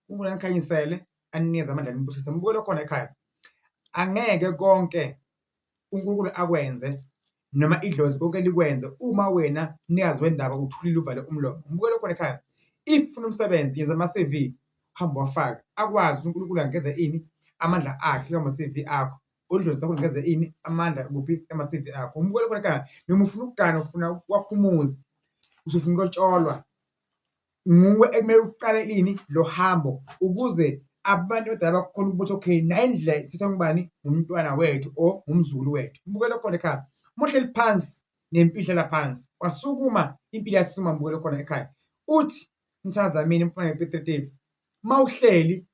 uNkulunkulu anikhanyisele, aninikeze amandla nibusise. Mbukelo khona ekhaya, angeke konke uNkulunkulu akwenze noma idlozi konke likwenze uma wena mnikazi wendaba uthulile uvale umlomo. Mbukelo khona ekhaya, if ufuna umsebenzi yenza ama-CV, uhambe uwafake, akwazi ukuthi uNkulunkulu anikeze ini, amandla akhe kulawo ma-CV akho. Udlozi lakho lunikeze ini, amandla kuphi, ama-CV akho. Mbukelo khona ekhaya, noma ufuna ukugana, ufuna ukwakha umuzi, usufuna ukulotsholwa, nguwe ekumele uqale ini lo hambo ukuze abantu abadala bakhona ukuthi okay, nayi indlela ithathwa ngubani, ngumntwana wethu or ngumzukulu wethu. Mbukelo khona ekhaya, uma uhleli phansi nempilo ihlala phansi, wasukuma impilo iyasukuma. Mbukelo khona ekhaya, uthi Mthandazamini Mfana Petrutif, uma uhleli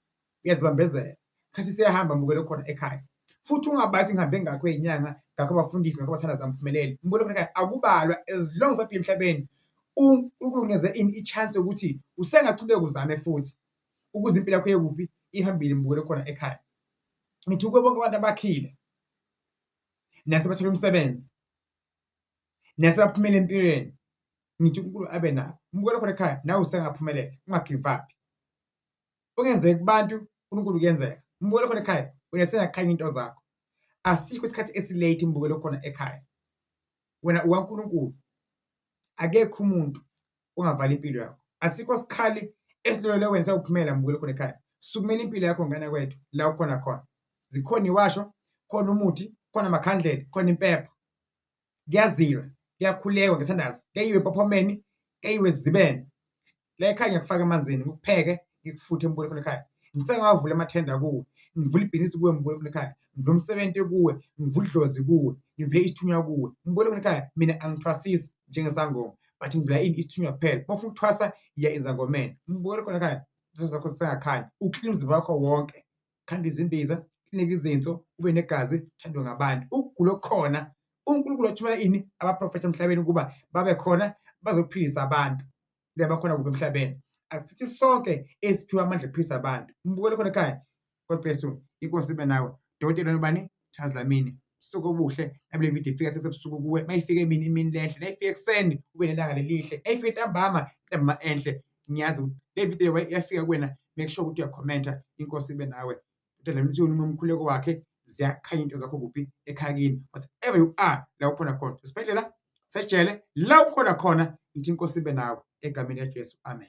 uyazibambezela, khathi siyahamba. Mbukelo khona ekhaya, futhi ungabathi ngihambe ngakho iy'nyanga, ngakho abafundisi, ngakho abathandaza Mphumelele. Mbukelo khona ekhaya, akubalwa as long usaphila emhlabeni, uNkulunkulu unikeze ini, i-chance yokuthi usengachubeka uzame futhi ukuze impilo yakho iye kuphi, ihambile. Mbukelo khona ekhaya, ngithi kubo bonke abantu abakhile nasebathole umsebenzi nasebaphumelele empilweni, ngithi uNkulunkulu abe nabo. Mbukelo khona ekhaya, nawe usengaphumelela, unga-give up. Okungenzeki kubantu uNkulunkulu kuyenzeka. Mbukelo khona ekhaya, wena sengakhanya into zakho, asikho isikhathi esi-late. Mbukelo khona ekhaya, wena ukaNkulunkulu, akekho umuntu ongavali impilo yakho, asikho sikhali esilolele wena sawuphumela. Mbukelo khona ekhaya, sukumela impilo yakho ngana kwethu la ukhona khona. Zikhona iwasho, khona umuthi, khona amakhandlela, khona impepho, kuyaziwa, kuyakhulekwa ngethandazo, kuyayiwa empophomeni, kuyayiwa ezibeni, la ekhaya ngiyakufaka emanzini, ngikupheke, ngikufuthe. Mbukelo khona ekhaya, ngisengawavula amathenda kuwe, ngivula ibhizinisi kuwe. Mbukelo khona ekhaya, ngivula umsebenzi kuwe, ngivula idlozi kuwe, ngivule isithunywa kuwe. Mbukelo khona ekhaya, mina angithwasisi njengesangoma, but ngivula ini, isithunywa kuphela. Uma ufuna ukuthwasa, iya ezangomeni. Mbukelo khona ekhaya, izinto zakho zisengakhanyi, ukline umzimba wakho wonke, khanda izimbiza, klineke izinso, ube negazi, uthandwe ngabantu. Ukugula okukhona, uNkulunkulu wathumela ini, abaprofethi emhlabeni ukuba babe khona bazophilisa abantu bakhona kuphi emhlabeni. Asithi sonke esiphiwe amandla okuphilisa abantu. Mbukelo khona ekhaya, God bless you. Inkosi ibe nawe. Dokotela nobani? Mthandazamini. Ubusuku obuhle, nabe le video ifika sesebusuku kuwe, mayifika emini, imini lehle, nayifika ekuseni, ube nelanga lelihle, nayifika ntambama, ntambama enhle. Ngiyazi ukuthi le video iyafika kuwena, make sure ukuthi uyakhomenta. Inkosi ibe nawe. Umkhuleko wakhe ziyakhanya into zakho kuphi, ekhaya kini, whatever you are, la ukhona khona, esibhedlela, sejele, la ukhona khona, ngithi inkosi ibe nawe egameni likaJesu, amen.